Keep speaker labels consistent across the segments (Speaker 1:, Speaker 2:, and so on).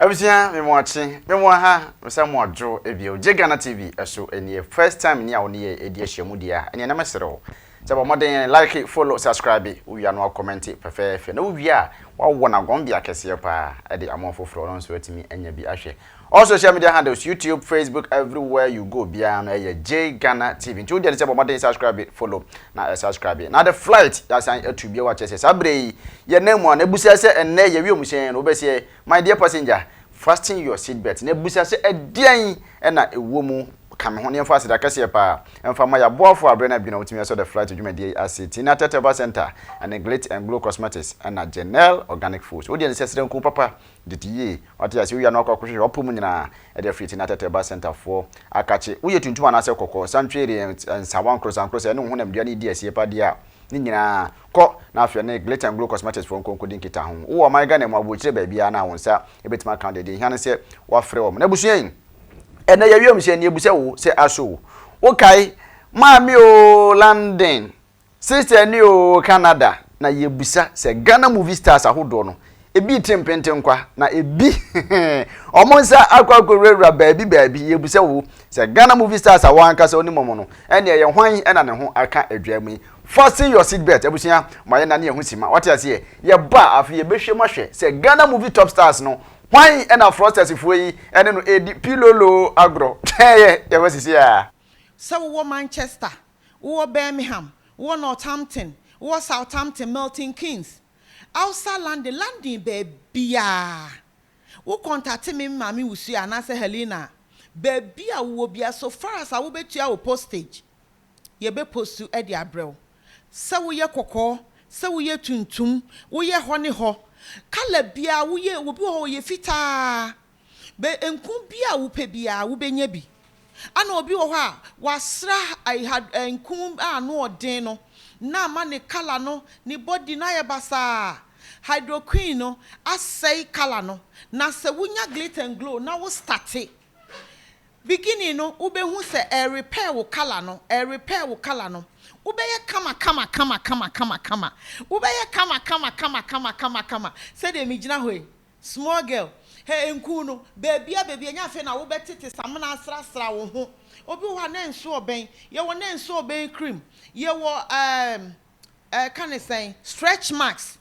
Speaker 1: Abisia me watching me ha me say mo adwo ebio Ghana TV eso eni first time ni a woni edi ahyiamu dia eni na mesero se bo modern like follow subscribe we are no comment perfect na we a wa na gombia kese pa e de amofoforo no so atimi anya bi ahwe all social media handles YouTube, Facebook, everywhere you go bia na Ghana TV nti we dey say bo modern subscribe follow na subscribe na the flight that sign to bia wa chese sabre ye na mu na busia se enne ye wi omuhyen no be say my dear passenger fasten your seat belt na busia se edian na ewo mu kame ho ne fa asida kase pa emfa ma ya boafo abre na bi na utimi so the flight dwuma dey asset Kinaata Bar Center and Glitter and Glow Cosmetics and Janelle Organic Foods wo dey nesesere nku papa ditiye wati ase wi ya no akwakohwe opum nyina e dey free Kinaata Bar Center for akache wo ye tuntum anase kokko santwere nsawan cross ene ho na mdua ne di ase pa dia ni nyina ko na afia na Glitter and Glow Cosmetics for nkonko nkita ho wo my Ghana mu abochire ba bia na wonsa ebetima account dey hia ne se wa frɛ wo na busuyen ena ya wiem se ne ebusa wo se aso wo kai maami o London sister ni o Canada na yebusa se Ghana movie stars ahodo no ebi tempente nkwa na ebi omonsa akwakorewura baabi yebusa wo se Ghana movie stars awanka se oni momo no ene ye hwan ena ne ho aka adwamu fasten your seat belt ebusia maye na ne ye ho sima wate ase ye ba afi ye behwe mahwe se Ghana movie top stars no why ena frosters fuyi ene no edi pilolo agro ye wasisi ya
Speaker 2: so wo Manchester wo Birmingham wo Northampton wo Southampton Milton Keynes outside London baby wo contact me mami wusu anase Helena baby a wo bia so far as I wo betua wo postage ye be postu e di abrel so wo ye kokko so wo ye tuntum wo ye ho ne ho kala bia wo ye wo bi ho ye fita be enku bia wo pe bia wo benya bi ana obi wo ho a wasra I had enku no odin no na ma ne kala no ne body na ye basa hydroqueen no asai kala no na se wunya Glitter and Glow na wo start beginning no wo be hu se repair wo kala no ubeye kama ubeye kama say de mijina hoy small girl hey enku no baby anya fe na wo betete samna asra wo ho obi wa na nso oben ye wo na nso oben cream ye wo can I say stretch marks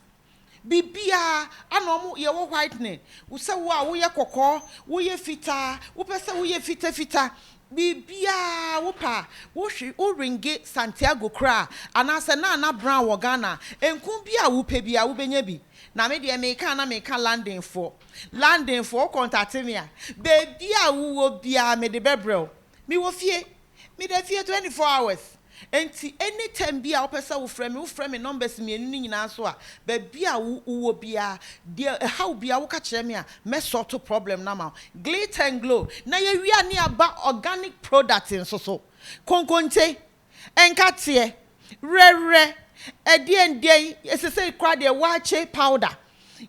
Speaker 2: bibia anomu ye wo whitening wo se wo a wo ye kokko wo ye fita wo pese wo ye fita bibia wopa wo hwe o ringe Santiago kra anase na brown wo Ghana enku bia wo pe bia wo benya bi na me de me ka landing for contact me a bibia wo bia me de bebrel me wo fie 24 hours enti anytime bia wo pesa wo frɛ me numbers me enu nyina so a bibia wo bia de how bia wo ka kire me a me sort problem na ma Glitter and Glow na ye wi ani aba organic product so konkonte enkate rere edien esese kra de wache powder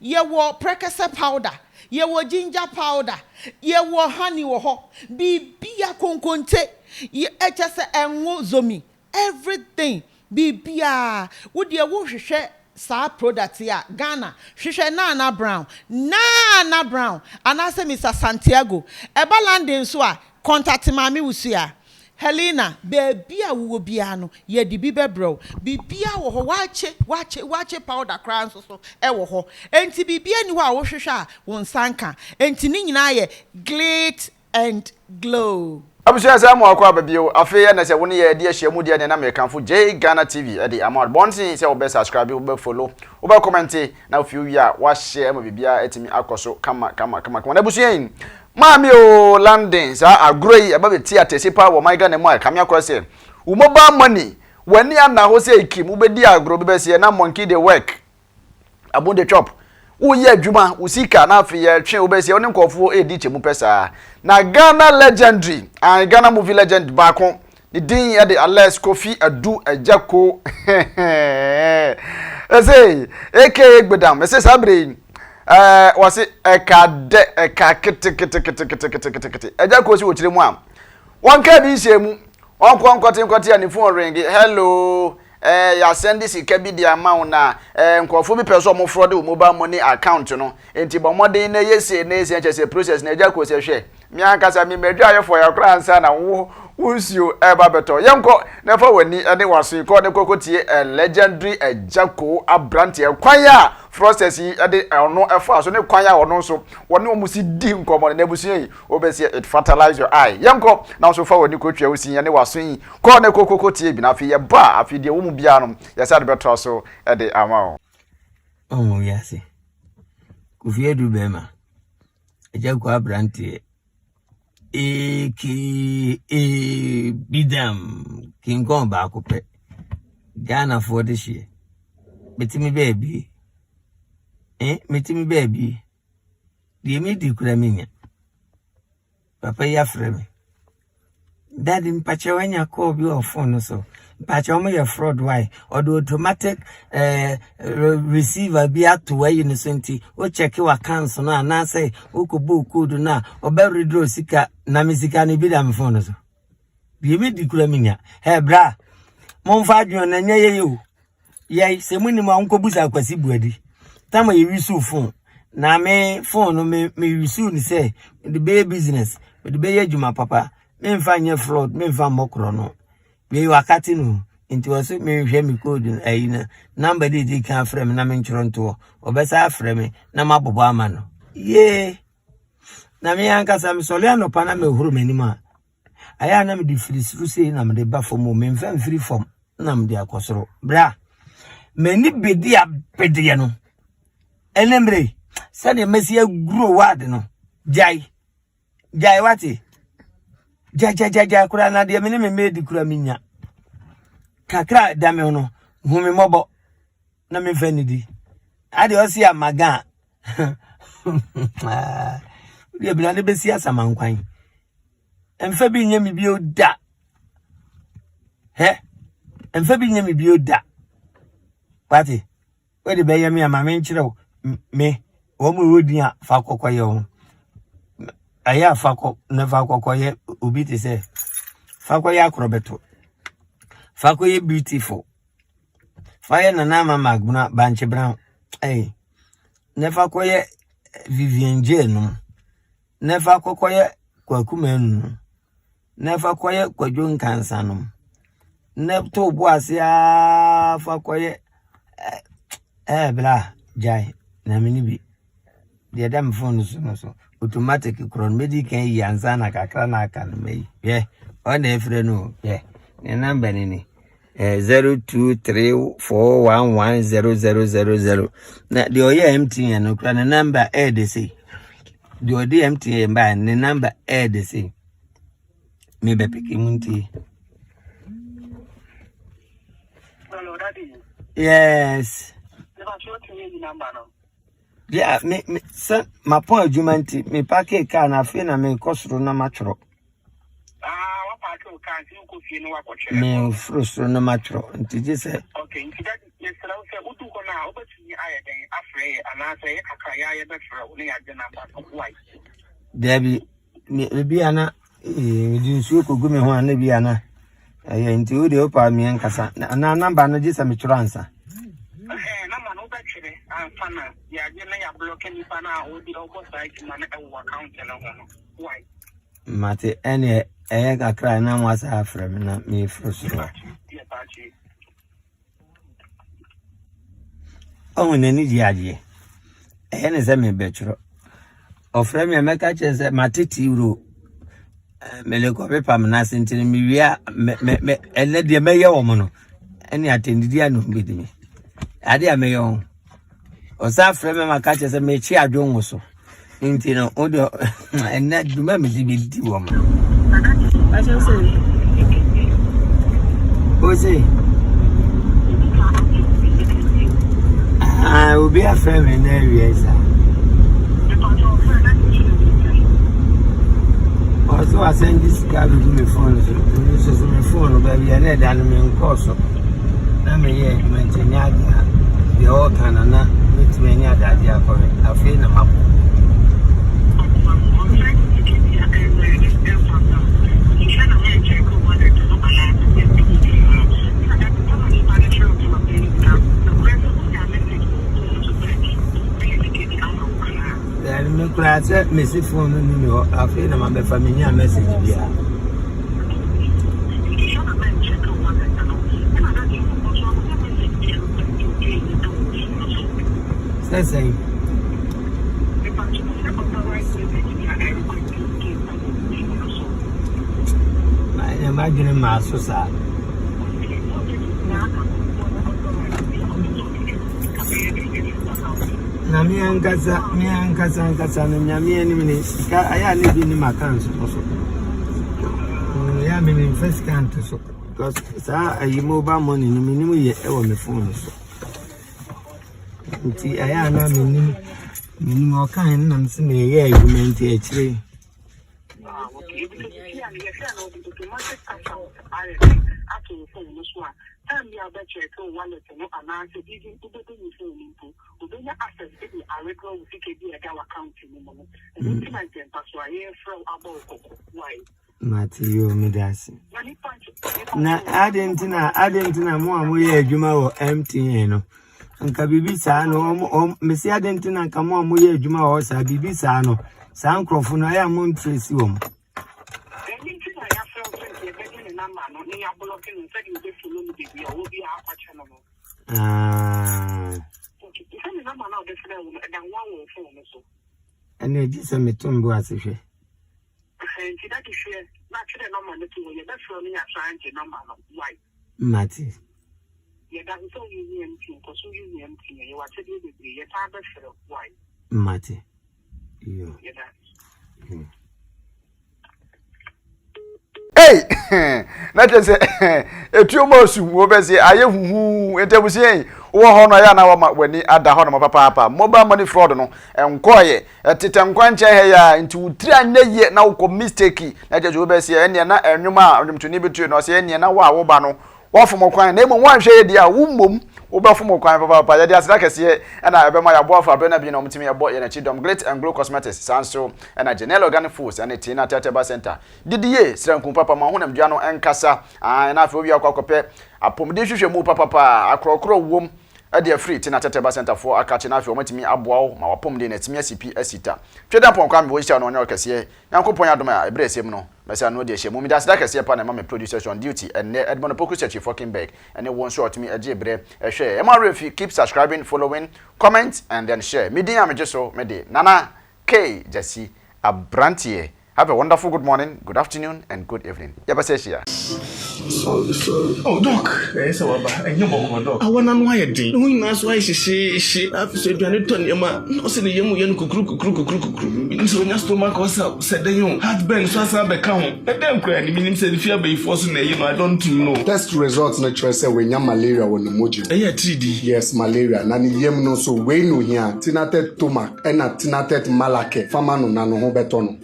Speaker 2: ye wo prekese powder ye wo ginger powder ye wo honey wo ho bibia konkonte ye echese enwo zomi everything bibia wo de wo hwehwe sa product ya Ghana hwehwe na brown anase Mr Santiago eba landing so a contact mami wusu ya Helena bibia wo bia no ye di bibebro bibia wo ho wache powder kran so e wo ho enti bibia ni ho a wo hwehwe a won sanka enti ni nyina ye Glitter and Glow
Speaker 1: abusia za mu akwa babio afi na se woni ye de ahyiamu de na me kanfo Ghana TV e de amount bonti se wo be subscribe wo be follow wo be comment na ofi wi a wa share ma bibia etimi akoso kama na abusia yin maami o London sa agroi e ba be theater sipa wo my Ghana mu a kamia kwa se wo mobile money wani ana ho se ikim wo be di agro be se na monkey dey work abon the chop wo ye adwuma wo sika na afi ye twe wo be se oni nkofo edi chemu pesa na Ghana legendary and Ghana movie legend baako the din ya the KOFI Agya Koo say aka gbedam say sabre wase eka kete Agya Koo si wo kire mu am won ka bi se mu won ko nkote ani phone ring hello ya send this ikabi di amount na nkofo bi person mo fraud the mobile money account no enti bo modern na yesi na esi enche process na Agya Koo se hwe mi ankasa mi medwa for ya kra ansa na wo usio eba beto yenko na fa wani ene waso ko ne kokotie legendary Agya Koo abrante kwan ya process yi ade ono efa so ne kwan ya ono so woni omusi di nkomo na busu yi obesi it fertilize your eye yenko na so fa wani kotwa usi ene waso yi ko ne kokotie bi na afi ye ba afi de wo mu bia no ya sa de beto so ede ama
Speaker 3: o yasi KOFI edu bema Agya Koo abrante bidam King Kong ba akupe Ghana for this year metimi baby metimi baby die me di kura minya papa ya frame daddy mpache wanya call bi on phone so mpache o me fraud why or the automatic receiver bi ato why you senti o check your account na na say o ko bu code na o be withdraw sika na misika na bi da me phone so die me di kura minya he bra mon fa adwon na nya ye o ye se muni ma onko busa kwasi buadi tama ye wisu phone na me phone no me wisu ni say the be business the be adwuma papa me mfa nye fraud me mfa mokro no me wakati no nti waso me hwe me code ayina number dey kan frame na me nchoro nto obesa frame na mabobo ama no ye na me ankasa me sole anopa na me huru manima aya na me di frisiru sei na me de ba form me mfa free form na me de akosoro bra me ni bedi abede no enembre se de mesi aguro wad no jai wati ja kura na de me medi kura minya kakra dame no humi mobo na me fanidi ade osi amaga de bla ne besi asamankwan emfa bi nyami bi oda emfa bi nyami bi oda wati we de be yami ama me nchire me wo mu wodi a fa kokoye ho aya fa ko ne fa kokoye obi te se fa koye akrobeto fa koye beautiful fa na na mama agbuna banche brown ne fa koye Vivian J no ne fa kokoye kwakuma nu ne fa koye kwadwo nkansa no ne to bo ase a fa koye bla jai na mini bi de dam phone so automatic kron medical yanza na kakra na aka no mai o na efre no ne number ni 0234110000 na de oye MTN no kra na number dey say de odi MTN ba ne number dey say me be pikin munti.
Speaker 4: Hello daddy.
Speaker 3: Yes. Yeah, me sir, my point jumanti me pack car na fe na me kosoro na matro.
Speaker 4: Wa pack o car ti ko fi no wa ko chere.
Speaker 3: Me frustro na matro. Nti je say
Speaker 4: okay, nti that is na say udu ko na obetumi aye den afre ana say e kaka ya ye be frɛ wo ne ya de na ba ko why.
Speaker 3: Debi me bi ana di nsuo ko gumi ho ana bi ana. Nti wo de opa me nkasa. Na number no je say me tro ansa. Fana ya je na ya block ni fana ODURO site man e account na ho why mate ene kakra na mwasa afra na me frustro o nani di aje ne se me betro ofra me meka che se matiti uro mele ko pepa na sentini mi wia me ene de meye wo mo no ene atendidi anu bidimi ade ameye wo osa frame maka che se me chi adwon so nti no odo ene duma me di wo mo ba che se o se obi a frame na erious also I send this guy to me phone so me phone baby and then me nkoso na me ye maintain ya the all kana na with me nya da dia ko afi na mapo class message phone no me ho afi na ma be family a message bia say I imagine my sosa na mi ankasa no nyame ani me ka aya ne bi ni makan so ya me first count so because sa ayi mobile money ni me ni ye e wo me phone so nti aya na me ni mo kan na me se me ye argument e chire Matthew Medasi. Na adentina mo amoye adwuma wo MTN no. Nka bibi saa no mesi adentina nka mo amoye adwuma wo saa bibi saa no. Saa nkrofo no aya mo ntresi wo mo. Ene di se metumbo asehwe. Mati. Mati. Yo.
Speaker 1: Hey, not just a few more soon. Over say, I have who enter wo ho no ya na wa wani ada ho no papa mobile money fraud no enkoye etitem kwanche he ya nti utira na ye na wo mistake na jeje obe se ene na enwuma a onimtuni betu no se ene na wo ba no wo fom kwan na emo wan hwe ye dia wo mmom wo ba fom kwan papa ya dia sra kese na ebe ma ya bo afa na bi na omtimi ya bo ye na chidom great and glow cosmetics sanso na general organic foods and Kinaata Teba center didiye sranku papa ma honam dua no enkasa na afi obi akwakope apomde hwehwe mu papa akrokro wom ade free Kinaata Teba center for akache na afi omtimi aboawo ma wapomde na timi asipi asita tweda pon kwa me wo hia no onyo kese yankopon adoma ebresem no mesa no de hia mu mi das da kese pa na ma me producers on duty and Edmond Poku search fucking bag and one short me eje bre ehwe e ma refi keep subscribing following comment and then share me din amejeso me de Nana K Jesse Abrantie. Have a wonderful good morning, good afternoon, and good evening. Sorry. Oh, Doc. Yes, I know, Doc. I want to know your day. No, that's why she I've said, you don't know, no, say the young cook. So, your stomach was said, the young had been so as I become. And then, crying, meaning, said, if you are forcing, I don't know. Test results, natural say, when you malaria on the mojo. Yeah, 3D. Yes, malaria. Nani yem no so, we no here. Tinatet tomac, and a tinatet malake. Famano, nano, betono.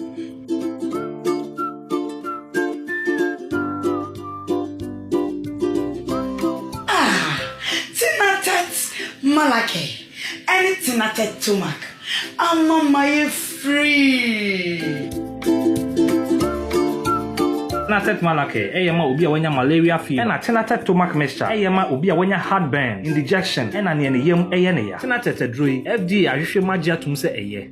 Speaker 5: Malake, anything at a tomac. I'm on my free.
Speaker 6: Kinaata Malake, eyema obi a wanya malaria fever. Na Kinaata tomac mixture, eyema obi a wanya heartburn, indigestion, na ne yem eye ne ya. Kinaata tedroi, FDA ahwehwe magye atum se eye.